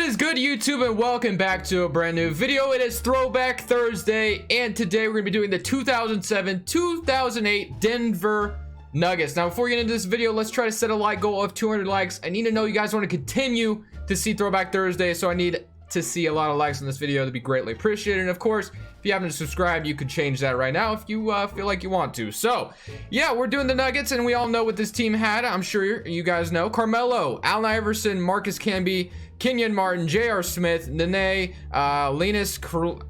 Is good, YouTube, and welcome back to a brand new video. It is Throwback Thursday, and today we're gonna be doing the 2007-2008 Denver Nuggets. Now, before we get into this video, let's try to set a like goal of 200 likes. I need to know you guys want to continue to see Throwback Thursday, so I need to see a lot of likes on this video to be greatly appreciated. And of course, if you haven't subscribed, you could change that right now if you feel like you want to. So yeah, we're doing the Nuggets, and we all know what this team had. I'm sure you guys know: Carmelo, Allen Iverson, Marcus Camby, Kenyon Martin, J.R. Smith, Nene, Linus,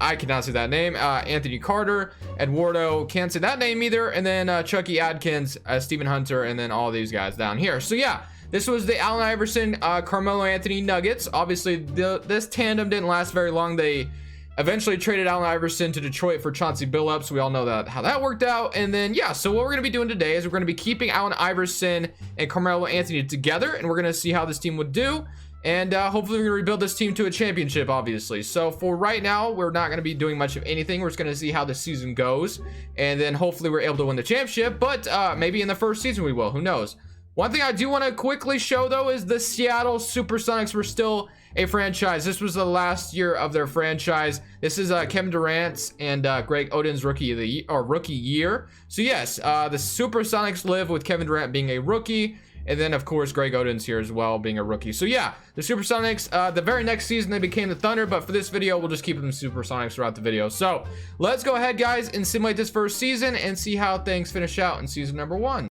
I cannot say that name, Anthony Carter, Eduardo, can't say that name either, and then Chucky Adkins, Stephen Hunter, and then all these guys down here. So yeah, this was the Allen Iverson, Carmelo Anthony Nuggets. Obviously, this tandem didn't last very long. They eventually traded Allen Iverson to Detroit for Chauncey Billups. We all know how that worked out. And then, yeah, so what we're going to be doing today is we're going to be keeping Allen Iverson and Carmelo Anthony together, and we're going to see how this team would do. And hopefully we're going to rebuild this team to a championship, obviously. So for right now, we're not going to be doing much of anything. We're just going to see how the season goes. And then hopefully we're able to win the championship. But maybe in the first season we will. Who knows? One thing I do want to quickly show, though, is the Seattle Supersonics were still a franchise. This was the last year of their franchise. This is Kevin Durant's and Greg Oden's rookie year. So yes, the Supersonics live with Kevin Durant being a rookie. And then, of course, Greg Oden's here as well, being a rookie. So, yeah, the Supersonics, the very next season, they became the Thunder. But for this video, we'll just keep them Supersonics throughout the video. So, let's go ahead, guys, and simulate this first season and see how things finish out in season number 1.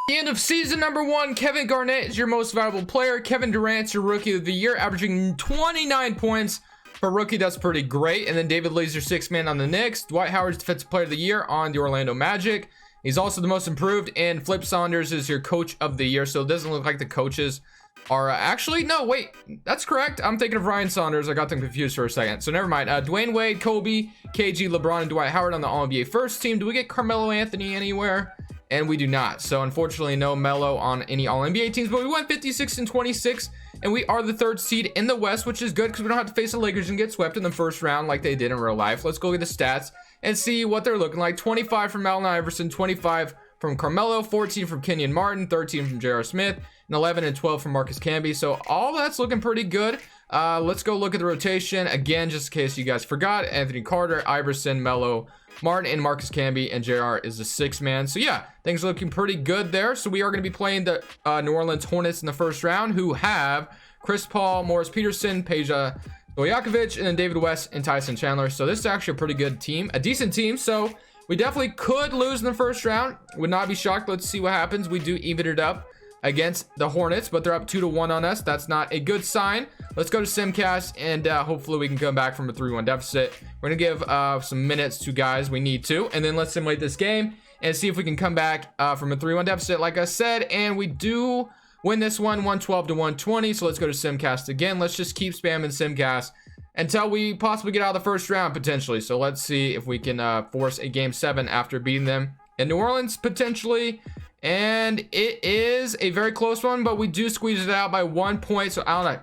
The end of season number 1, Kevin Garnett is your most valuable player. Kevin Durant's your rookie of the year, averaging 29 points per rookie. That's pretty great. And then David Lee's your 6th man on the Knicks. Dwight Howard's defensive player of the year on the Orlando Magic. He's also the most improved, and Flip Saunders is your coach of the year. So it doesn't look like the coaches are actually, no, wait, that's correct. I'm thinking of Ryan Saunders. I got them confused for a second. So never mind. Dwayne Wade, Kobe, KG, LeBron, and Dwight Howard on the All-NBA first team. Do we get Carmelo Anthony anywhere? And we do not. So unfortunately, no Melo on any All-NBA teams, but we went 56-26, and we are the 3rd seed in the West, which is good because we don't have to face the Lakers and get swept in the first round like they did in real life. Let's go get the stats and see what they're looking like. 25 from Allen Iverson, 25 from Carmelo, 14 from Kenyon Martin, 13 from J.R. Smith, and 11 and 12 from Marcus Camby. So all that's looking pretty good. Let's go look at the rotation again, just in case you guys forgot. Anthony Carter, Iverson, Melo, Martin, and Marcus Camby, and JR is the 6th man. So yeah, things are looking pretty good there. So we are going to be playing the New Orleans Hornets in the first round, who have Chris Paul, Morris Peterson, Peja Stojakovic, and then David West and Tyson Chandler. So this is actually a pretty good team, a decent team. So we definitely could lose in the first round. Would not be shocked. Let's see what happens. We do even it up against the Hornets, but they're up 2-1 on us. That's not a good sign. Let's go to Simcast, and hopefully we can come back from a 3-1 deficit. We're gonna give some minutes to guys. We need to, and then let's simulate this game and see if we can come back from a 3-1 deficit, like I said. And we do win this one, 112-120. So let's go to Simcast again. Let's just keep spamming Simcast until we possibly get out of the first round, potentially. So let's see if we can force a game 7 after beating them in New Orleans, potentially. And it is a very close one, but we do squeeze it out by 1 point. So Allen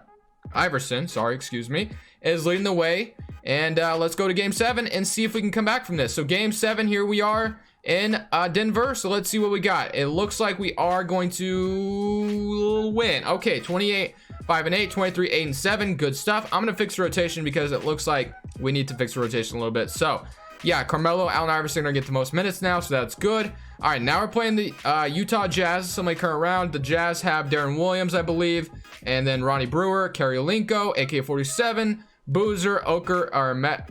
Iverson, is leading the way. And let's go to game 7 and see if we can come back from this. So game 7, here we are in Denver. So let's see what we got. It looks like we are going to win. Okay, 28, 5-8, 23, 8-7. Good stuff. I'm gonna fix the rotation because it looks like we need to fix the rotation a little bit. So yeah, Carmelo, Allen Iverson are gonna get the most minutes now, so that's good. All right, now we're playing the Utah Jazz. Somebody current round. The Jazz have Darren Williams, I believe, and then Ronnie Brewer, Karyolinko, AK-47, Boozer, Oker, or Matt.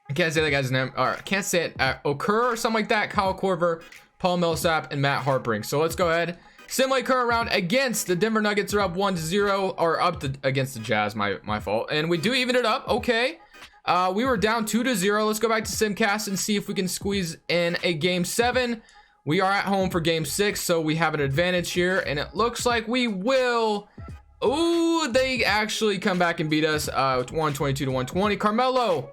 I can't say that guy's name, or I can't say it. Okur or something like that. Kyle Korver, Paul Millsap, and Matt Harpring. So let's go ahead. Simulate current round against the Denver Nuggets. Are up 1-0, or up against the Jazz. My fault. And we do even it up. Okay. We were down 2-0. Let's go back to Simcast and see if we can squeeze in a game 7. We are at home for game 6, so we have an advantage here, and it looks like we will. Ooh, they actually come back and beat us 122-120. Carmelo,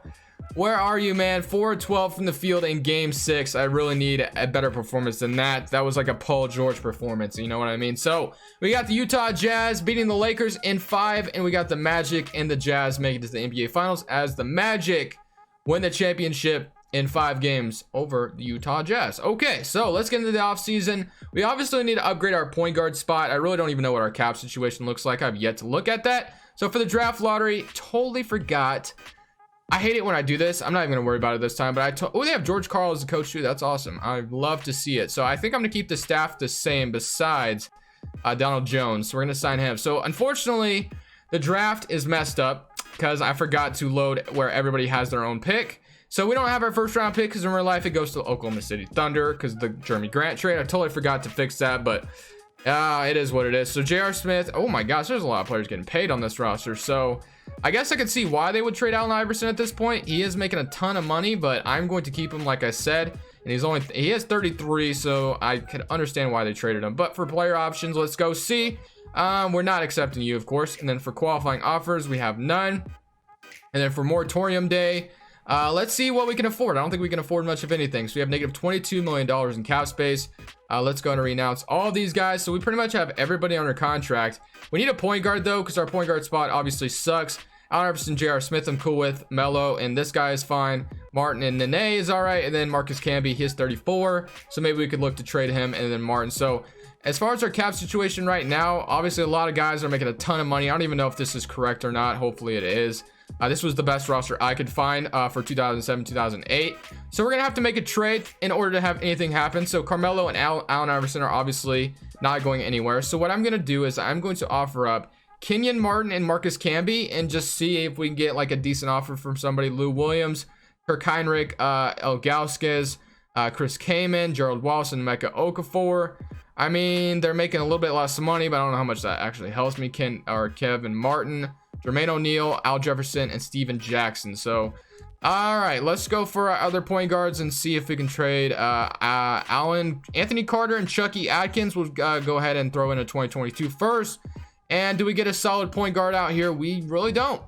where are you, man? 4-12 from the field in game 6. I really need a better performance than that. That was like a Paul George performance, you know what I mean? So we got the Utah Jazz beating the Lakers in 5, and we got the Magic and the Jazz making it to the NBA Finals as the Magic win the championship in 5 games over the Utah Jazz. Okay, so let's get into the offseason. We obviously need to upgrade our point guard spot. I really don't even know what our cap situation looks like. I've yet to look at that. So for the draft lottery, totally forgot. I hate it when I do this. I'm not even gonna worry about it this time, but oh, they have George Karl as a coach too. That's awesome. I'd love to see it. So I think I'm gonna keep the staff the same besides Donald Jones. So we're gonna sign him. So unfortunately, the draft is messed up because I forgot to load where everybody has their own pick. So we don't have our first round pick because in real life it goes to Oklahoma City Thunder because of the Jeremy Grant trade. I totally forgot to fix that, but it is what it is. So J.R. Smith, oh my gosh, there's a lot of players getting paid on this roster. So I guess I could see why they would trade Allen Iverson at this point. He is making a ton of money, but I'm going to keep him like I said. And he has 33, so I could understand why they traded him. But for player options, let's go see. We're not accepting you, of course. And then for qualifying offers, we have none. And then for moratorium day, let's see what we can afford. I don't think we can afford much of anything. So we have negative $22 million in cap space. Let's go and renounce all of these guys. So we pretty much have everybody under contract. We need a point guard though, because our point guard spot obviously sucks. Allen Iverson, J.R. Smith, I'm cool with. Melo, and this guy is fine. Martin and Nene is all right. And then Marcus Camby, he's 34. So maybe we could look to trade him and then Martin. So as far as our cap situation right now, obviously a lot of guys are making a ton of money. I don't even know if this is correct or not. Hopefully it is. This was the best roster I could find for 2007, 2008. So we're going to have to make a trade in order to have anything happen. So Carmelo and Allen Iverson are obviously not going anywhere. So what I'm going to do is I'm going to offer up Kenyon Martin and Marcus Camby and just see if we can get like a decent offer from somebody. Lou Williams, Kirk Heinrich, Ilgauskas, Chris Kaman, Gerald Wallace, and Emeka Okafor. I mean, they're making a little bit less money, but I don't know how much that actually helps me. Kevin Martin, Jermaine O'Neal, Al Jefferson, and Steven Jackson. So, all right, let's go for our other point guards and see if we can trade Anthony Carter and Chucky Atkins. We'll go ahead and throw in a 2022 first. And do we get a solid point guard out here? We really don't.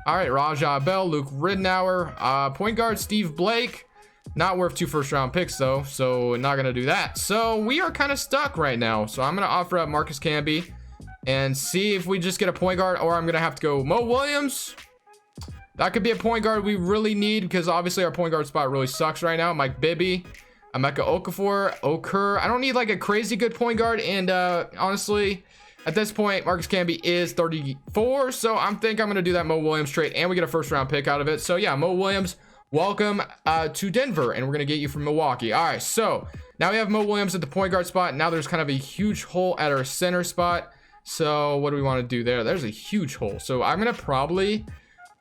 All right, Raja Bell, Luke Ridnour, point guard Steve Blake. Not worth 2 first-round picks, though, so not going to do that. So we are kind of stuck right now. So I'm going to offer up Marcus Camby and see if we just get a point guard, or I'm going to have to go Mo Williams. That could be a point guard we really need because obviously our point guard spot really sucks right now. Mike Bibby, Emeka Okafor. I don't need like a crazy good point guard. And honestly, at this point, Marcus Camby is 34. So I think I'm going to do that Mo Williams trade and we get a first-round pick out of it. So yeah, Mo Williams, welcome to Denver, and we're going to get you from Milwaukee. All right, so now we have Mo Williams at the point guard spot. Now there's kind of a huge hole at our center spot. So what do we want to do there? There's a huge hole. So I'm going to probably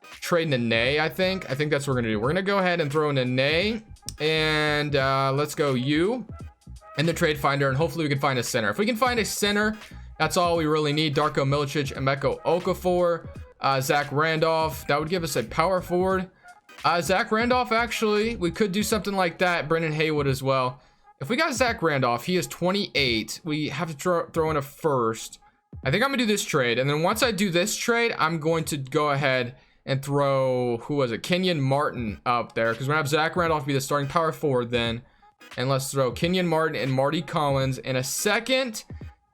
trade Nene, I think. I think that's what we're going to do. We're going to go ahead and throw Nene, and let's go you in the trade finder, and hopefully we can find a center. If we can find a center, that's all we really need. Darko Milicic, Emeka Okafor, Zach Randolph. That would give us a power forward. Zach Randolph, actually, we could do something like that. Brendan Haywood as well. If we got Zach Randolph, he is 28. We have to throw in a first. I think I'm going to do this trade. And then once I do this trade, I'm going to go ahead and throw, who was it? Kenyon Martin up there. Because we're going to have Zach Randolph be the starting power forward then. And let's throw Kenyon Martin and Marty Collins in a second.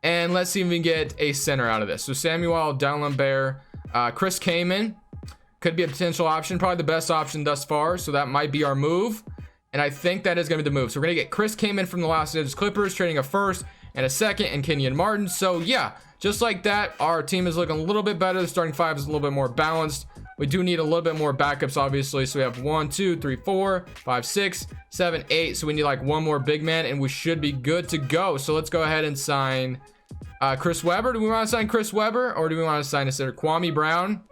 And let's see if we can get a center out of this. So Samuel Dalembert, Chris Kaman. Could be a potential option, probably the best option thus far. So that might be our move. And I think that is going to be the move. So we're going to get Chris Kaman from the Los Angeles Clippers, trading a first and a second, and Kenyon Martin. So yeah, just like that, our team is looking a little bit better. The starting five is a little bit more balanced. We do need a little bit more backups, obviously. So we have 1, 2, 3, 4, 5, 6, 7, 8. So we need like one more big man, and we should be good to go. So let's go ahead and sign Chris Webber. Do we want to sign Chris Webber, or do we want to sign a center? Kwame Brown.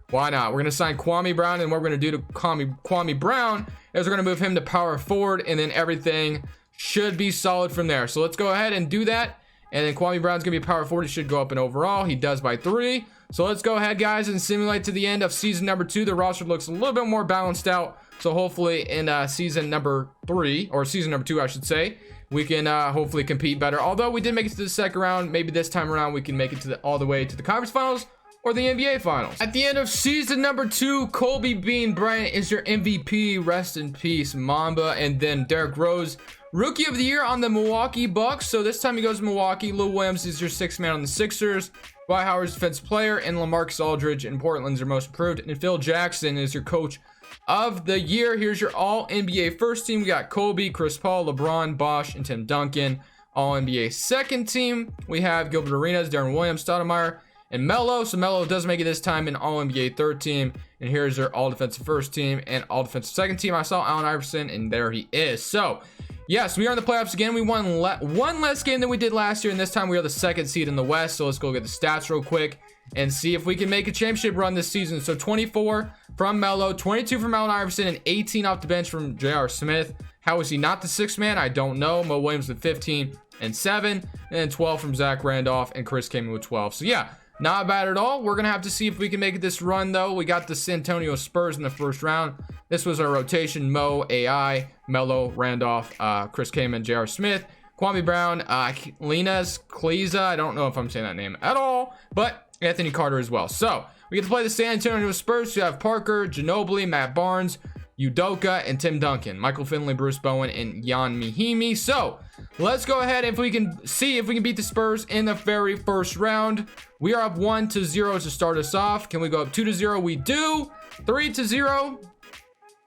Why not? We're going to sign Kwame Brown, and what we're going to do to Kwame Brown is we're going to move him to power forward, and then everything should be solid from there. So let's go ahead and do that. And then Kwame Brown's going to be power forward. He should go up in overall. He does by 3. So let's go ahead, guys, and simulate to the end of season number 2. The roster looks a little bit more balanced out. So hopefully in season number 3, or season number 2, I should say, we can hopefully compete better. Although we did make it to the second round, maybe this time around we can make it to all the way to the conference finals or the NBA finals. At the end of season number 2, Kobe Bean Bryant is your MVP. Rest in peace, Mamba. And then Derrick Rose, Rookie of the Year on the Milwaukee Bucks. So this time he goes to Milwaukee. Lou Williams is your 6th man on the Sixers. Dwight Howard's defense player, and LaMarcus Aldridge in Portland's your most improved. And Phil Jackson is your coach of the year. Here's your all NBA first team. We got Kobe, Chris Paul, LeBron, Bosh, and Tim Duncan. All NBA second team, we have Gilbert Arenas, Darren Williams, Stoudemire, and Melo. So Melo does make it this time in all NBA third team. And here's your all defensive first team and all defensive second team. I saw Allen Iverson, and there he is. So yes, we are in the playoffs again. We won one less game than we did last year, and this time we are the second seed in the West. So let's go get the stats real quick and see if we can make a championship run this season. So 24 from Melo, 22 from Allen Iverson, and 18 off the bench from J.R. Smith. How is he not the sixth man? I don't know. Mo Williams with 15 and 7, and then 12 from Zach Randolph, and Chris came in with 12. So yeah, not bad at all. We're gonna have to see if we can make this run though. We got the San Antonio Spurs in the first round. This was our rotation: Mo, AI, Melo, Randolph, Chris Kaman, J.R. Smith, Kwame Brown, Linas Kleza. I don't know if I'm saying that name at all, but Anthony Carter as well. So we get to play the San Antonio Spurs. We have Parker, Ginobili, Matt Barnes, Udoka, and Tim Duncan, Michael Finley, Bruce Bowen, and Jan Mihimi. So let's go ahead if we can see if we can beat the Spurs in the very first round. We are up 1-0 to start us off. Can we go up 2-0? We do. 3-0,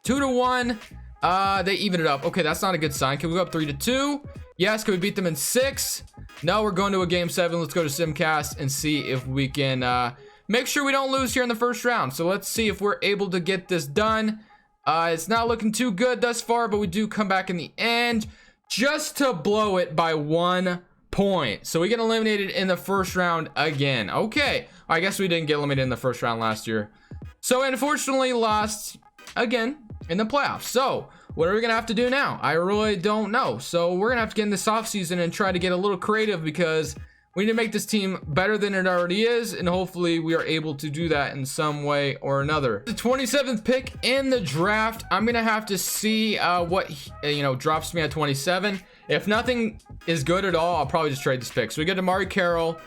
2-1. They even it up. Okay, that's not a good sign. Can we go up 3-2? Yes. Can we beat them in 6? No, we're going to a game 7. Let's go to Simcast and see if we can make sure we don't lose here in the first round. So let's see if we're able to get this done. It's not looking too good thus far, but we do come back in the end just to blow it by 1 point. So we get eliminated in the first round again. Okay, I guess we didn't get eliminated in the first round last year. So unfortunately lost again in the playoffs. So what are we gonna have to do now? I really don't know. So we're gonna have to get in this offseason and try to get a little creative, because we need to make this team better than it already is, and hopefully we are able to do that in some way or another. The 27th pick in the draft, I'm gonna have to see what drops me at 27. If nothing is good at all, I'll probably just trade this pick. So we got Amari Carroll,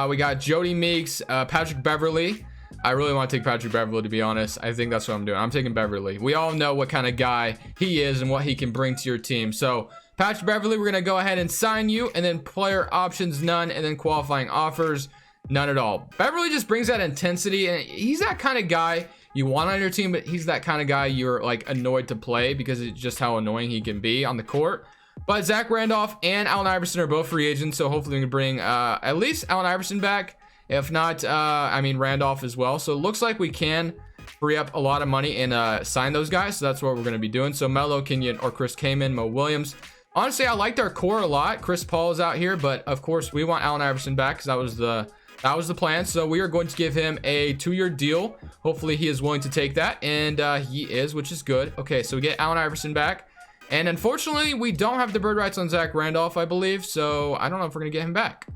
we got Jody Meeks, Patrick Beverly. I really want to take Patrick Beverly, to be honest. I think that's what I'm doing. I'm taking Beverly. We all know what kind of guy he is and what he can bring to your team. So Patrick Beverly, we're going to go ahead and sign you, and then player options, none, and then qualifying offers, none at all. Beverly just brings that intensity, and he's that kind of guy you want on your team, but he's that kind of guy you're like annoyed to play because it's just how annoying he can be on the court. But Zach Randolph and Allen Iverson are both free agents, so hopefully we can bring at least Allen Iverson back. If not, Randolph as well. So it looks like we can free up a lot of money and sign those guys. So that's what we're going to be doing. So Melo, Kenyon, or Chris Kaman, Mo Williams. Honestly, I liked our core a lot. Chris Paul is out here, but of course we want Allen Iverson back because that was the plan. So we are going to give him a 2-year deal. Hopefully he is willing to take that, and he is, which is good. Okay, so we get Allen Iverson back, and unfortunately we don't have the bird rights on Zach Randolph, I believe. So I don't know if we're gonna get him back,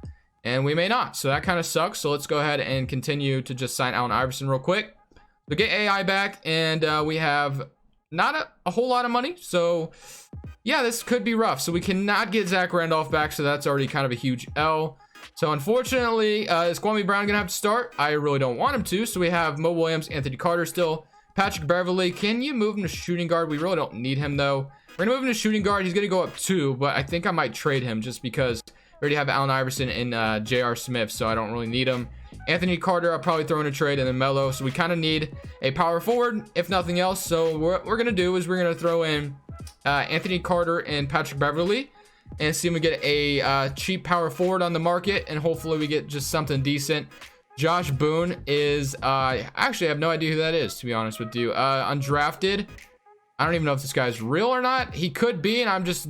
and we may not. So that kind of sucks. So let's go ahead and continue to just sign Allen Iverson real quick. So get AI back, and we have not a whole lot of money. So yeah, this could be rough. So we cannot get Zach Randolph back, so that's already kind of a huge L. So unfortunately, is Kwame Brown gonna have to start? I really don't want him to. So we have Mo Williams, Anthony Carter still, Patrick Beverly. Can you move him to shooting guard? We really don't need him though. We're gonna move him to shooting guard. He's gonna go up 2, but I think I might trade him just because we already have Allen Iverson and J.R. Smith, so I don't really need him. Anthony Carter, I'll probably throw in a trade, and then Melo. So we kind of need a power forward, if nothing else. So what we're gonna do is we're gonna throw in Anthony Carter and Patrick Beverly, and see if we get a cheap power forward on the market, and hopefully we get just something decent. Josh Boone is actually I have no idea who that is, to be honest with you. Undrafted. I don't even know if this guy's real or not. He could be, and I'm just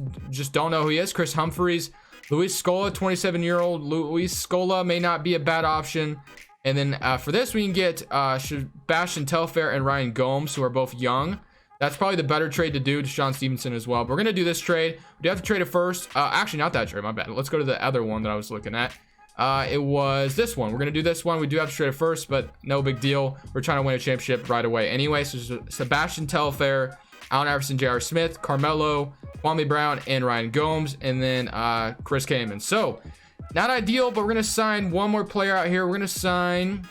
don't know who he is. Chris Humphreys, Luis Scola, 27-year-old Luis Scola may not be a bad option. And then for this we can get Sebastian Telfair and Ryan Gomes, who are both young. That's probably the better trade to do. To Sean Stevenson as well. But we're gonna do this trade. We do have to trade it first. Actually, not that trade. My bad. Let's go to the other one that I was looking at. It was this one. We're gonna do this one. We do have to trade it first, but no big deal. We're trying to win a championship right away. Anyway, so Sebastian Telfair, Allen Iverson, J.R. Smith, Carmelo, Kwame Brown, and Ryan Gomes, and then Chris Kaman. So not ideal, but we're gonna sign one more player out here. We're gonna sign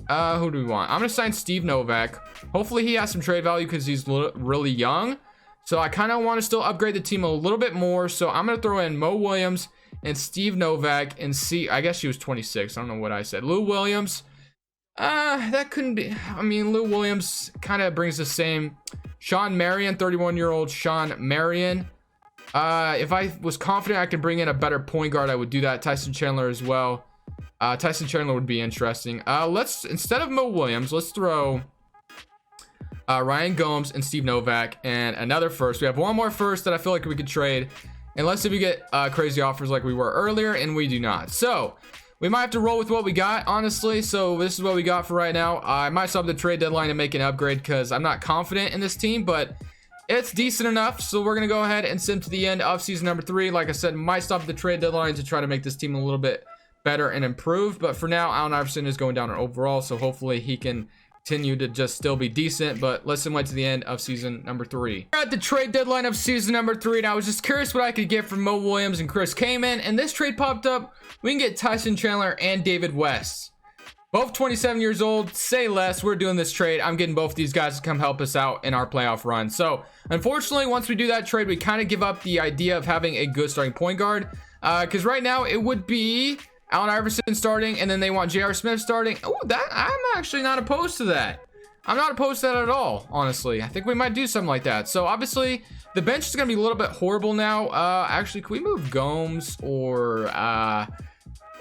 who do we want? I'm gonna sign Steve Novak. Hopefully he has some trade value because he's really young. So I kind of want to still upgrade the team a little bit more. So I'm gonna throw in Mo Williams and Steve Novak, and see, I guess she was 26. I don't know what I said. Lou Williams. That couldn't be. I mean, Lou Williams kind of brings the same Sean Marion, 31-year-old Sean Marion. If I was confident I could bring in a better point guard, I would do that. Tyson Chandler as well. Tyson Chandler would be interesting. Let's, instead of Mo Williams, let's throw Ryan Gomes and Steve Novak and another first. We have one more first that I feel like we could trade, unless if we get crazy offers like we were earlier, and we do not. So we might have to roll with what we got, honestly. So this is what we got for right now. I might still have the trade deadline to make an upgrade because I'm not confident in this team, but it's decent enough. So we're going to go ahead and sim to the end of season number 3. Like I said, might stop at the trade deadline to try to make this team a little bit better and improved. But for now, Allen Iverson is going down overall. So hopefully he can continue to just still be decent. But let's sim to the end of season number 3. We're at the trade deadline of season number 3. And I was just curious what I could get from Mo Williams and Chris Kaman. And this trade popped up. We can get Tyson Chandler and David West. Both 27 years old, say less. We're doing this trade. I'm getting both these guys to come help us out in our playoff run. So, unfortunately, once we do that trade, we kind of give up the idea of having a good starting point guard. Because right now, it would be Allen Iverson starting, and then they want J.R. Smith starting. Oh, that I'm actually not opposed to that. I'm not opposed to that at all, honestly. I think we might do something like that. So, obviously, the bench is going to be a little bit horrible now. Actually, can we move Gomes or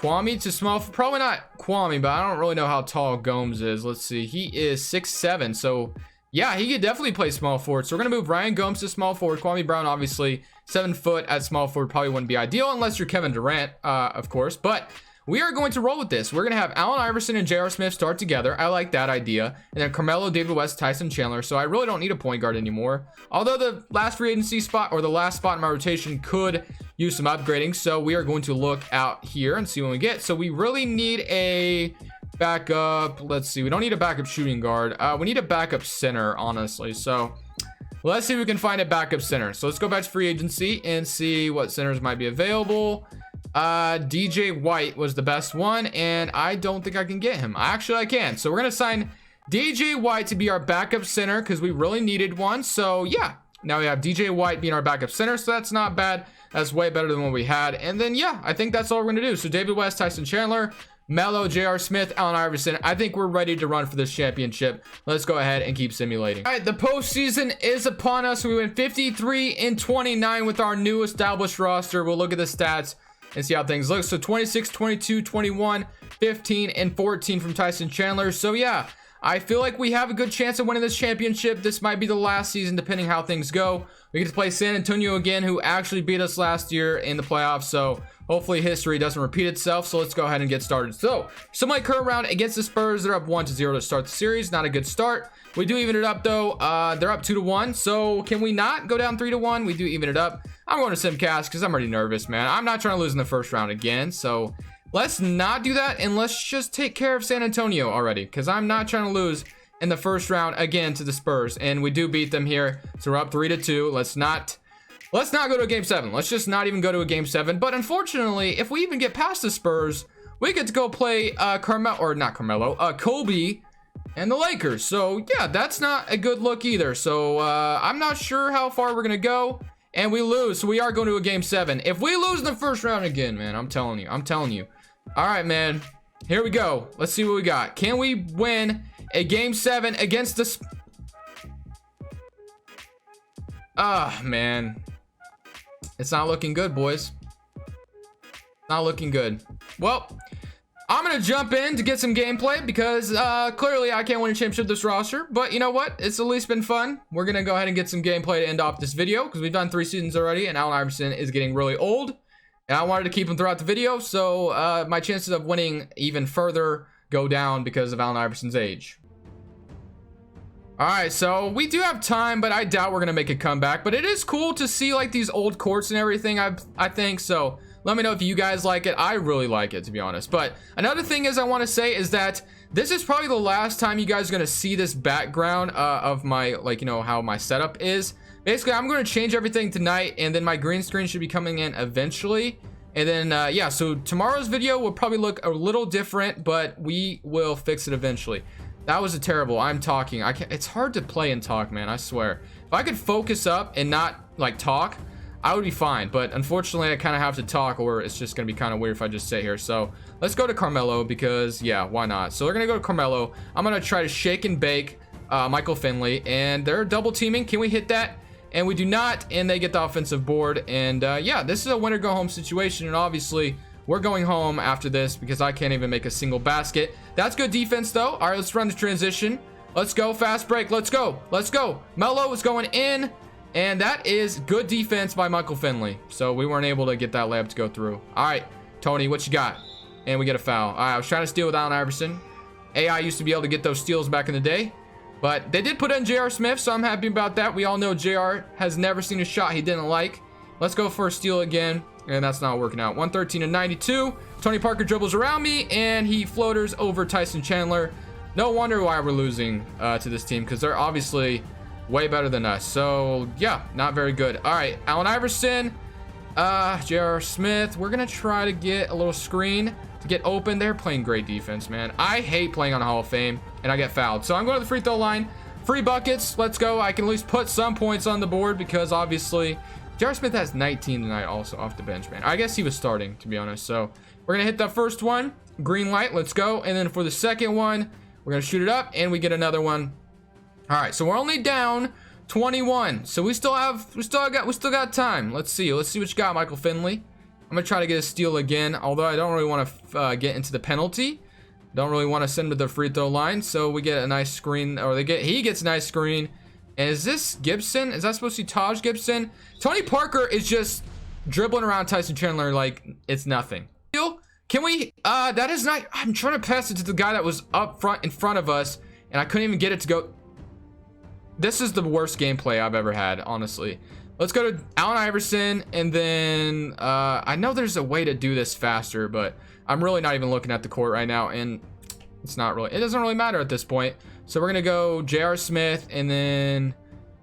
Kwame to small? Probably not Kwame, but I don't really know how tall Gomes is. Let's see. He is 6'7", so yeah, he could definitely play small forward. So we're gonna move Ryan Gomes to small forward. Kwame Brown, obviously 7 foot at small forward, probably wouldn't be ideal unless you're Kevin Durant, of course. But we are going to roll with this. We're gonna have Allen Iverson and J.R. Smith start together. I like that idea. And then Carmelo, David West, Tyson Chandler. So I really don't need a point guard anymore. Although the last free agency spot, or the last spot in my rotation, could use some upgrading. So we are going to look out here and see what we get. So we really need a backup. Let's see. We don't need a backup shooting guard. We need a backup center, honestly. So let's see if we can find a backup center. So let's go back to free agency and see what centers might be available. DJ White was the best one, and I don't think I can get him. Actually, I can. So we're going to sign DJ White to be our backup center because we really needed one. So yeah, now we have DJ White being our backup center. So that's not bad. That's way better than what we had. And then, yeah, I think that's all we're going to do. So David West, Tyson Chandler, Melo, J.R. Smith, Allen Iverson. I think we're ready to run for this championship. Let's go ahead and keep simulating. All right, the postseason is upon us. We went 53-29 with our new established roster. We'll look at the stats and see how things look. So 26, 22, 21, 15, and 14 from Tyson Chandler. So yeah, I feel like we have a good chance of winning this championship. This might be the last season, depending how things go. We get to play San Antonio again, who actually beat us last year in the playoffs. So hopefully history doesn't repeat itself. So let's go ahead and get started. So my current round against the Spurs, they're up 1-0 to start the series. Not a good start. We do even it up though. They're up 2-1. So can we not go down 3-1? We do even it up. I'm going to simcast because I'm already nervous, man. I'm not trying to lose in the first round again. So let's not do that, and let's just take care of San Antonio already, because I'm not trying to lose in the first round again to the Spurs. And we do beat them here, so we're up 3-2. Let's not go to a game 7. Let's just not even go to a game 7. But unfortunately, if we even get past the Spurs, we get to go play Kobe and the Lakers. So yeah, that's not a good look either. So I'm not sure how far we're gonna go. And we lose, so we are going to a game 7. If we lose in the first round again, man, I'm telling you. All right, man, here we go. Let's see what we got. Can we win a game 7 against the... man. It's not looking good, boys. Not looking good. Well, I'm going to jump in to get some gameplay because clearly I can't win a championship with this roster. But you know what? It's at least been fun. We're going to go ahead and get some gameplay to end off this video because we've done 3 seasons already, and Allen Iverson is getting really old. And I wanted to keep him throughout the video, so my chances of winning even further go down because of Allen Iverson's age. All right, so we do have time, but I doubt we're going to make a comeback. But it is cool to see like these old courts and everything, I think. So let me know if you guys like it. I really like it, to be honest. But another thing is I want to say is that this is probably the last time you guys are going to see this background of my, like, you know, how my setup is. Basically, I'm going to change everything tonight, and then my green screen should be coming in eventually. And then, yeah, so tomorrow's video will probably look a little different, but we will fix it eventually. That was a terrible, I'm talking. I can't, it's hard to play and talk, man, I swear. If I could focus up and not, like, talk, I would be fine. But unfortunately, I kind of have to talk, or it's just going to be kind of weird if I just sit here. So let's go to Carmelo because, yeah, why not? So we're going to go to Carmelo. I'm going to try to shake and bake Michael Finley, and they're double teaming. Can we hit that? And we do not, and they get the offensive board. And yeah, this is a winner go home situation, and obviously we're going home after this because I can't even make a single basket. That's good defense though. All right, let's run the transition. Let's go, fast break. Let's go. Let's go. Melo is going in, and that is good defense by Michael Finley. So we weren't able to get that layup to go through. All right, Tony, what you got? And we get a foul. All right, I was trying to steal with Allen Iverson. AI used to be able to get those steals back in the day, but they did put in J.R. Smith, so I'm happy about that. We all know J.R. has never seen a shot he didn't like. Let's go for a steal again, and that's not working out. 113-92. Tony Parker dribbles around me, and he floaters over Tyson Chandler. No wonder why we're losing to this team, because they're obviously way better than us. So, yeah, not very good. All right, Allen Iverson, J.R. Smith. We're going to try to get a little screen to get open. They're playing great defense, man. I hate playing on Hall of Fame, and I get fouled. So I'm going to the free throw line. Free buckets. Let's go. I can at least put some points on the board because obviously J.R. Smith has 19 tonight also off the bench, man. I guess he was starting, to be honest. So we're going to hit the first one. Green light. Let's go. And then for the second one, we're going to shoot it up, and we get another one. All right, so we're only down 21. So we still got time. Let's see what you got, Michael Finley. I'm gonna try to get a steal again, although I don't really want to get into the penalty. Don't really want to send to the free throw line. So we get a nice screen, or he gets a nice screen. And is this Gibson? Is that supposed to be Taj Gibson? Tony Parker is just dribbling around Tyson Chandler like it's nothing. Can we? That is not. I'm trying to pass it to the guy that was up front in front of us, and I couldn't even get it to go. This is the worst gameplay I've ever had, honestly. Let's go to Allen Iverson, and then I know there's a way to do this faster, but I'm really not even looking at the court right now, and it doesn't really matter at this point. So we're gonna go J.R. Smith, and then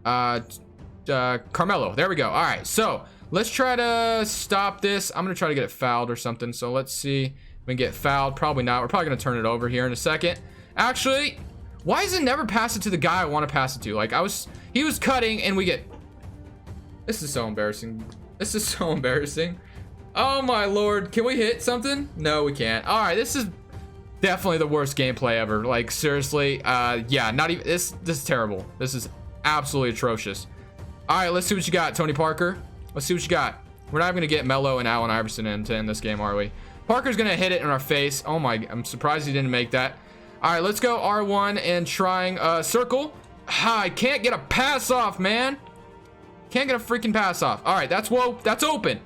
Carmelo. There we go. All right, so let's try to stop this. I'm gonna try to get it fouled or something. So let's see if we can get fouled. Probably not. We're probably gonna turn it over here in a second. Actually, why does it never pass it to the guy I want to pass it to? Like he was cutting, and we get. This is so embarrassing. This is so embarrassing. Oh my lord. Can we hit something? No, we can't. All right, this is definitely the worst gameplay ever. Like seriously, yeah, not even this is terrible. This is absolutely atrocious. All right, let's see what you got, Tony Parker. Let's see what you got. We're not even gonna get Melo and Allen Iverson in to end this game, are we? Parker's gonna hit it in our face. Oh my, I'm surprised he didn't make that. All right, let's go R1 and trying circle. I can't get a pass off, man. Can't get a freaking pass off. All right, that's open.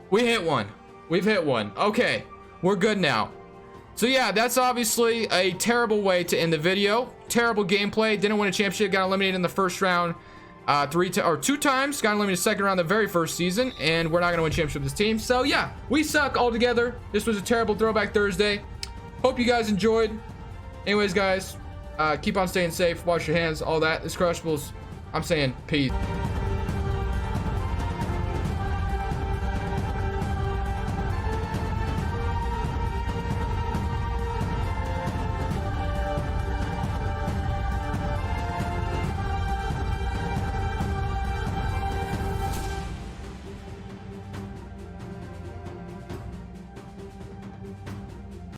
We hit one. We've hit one. Okay, we're good now. So yeah, that's obviously a terrible way to end the video. Terrible gameplay. Didn't win a championship. Got eliminated in the first round 2 times. Got eliminated second round the very first season, and we're not gonna win a championship with this team. So yeah, we suck altogether. This was a terrible Throwback Thursday. Hope you guys enjoyed. Anyways, guys, keep on staying safe. Wash your hands. All that. It's Crushables. I'm saying peace.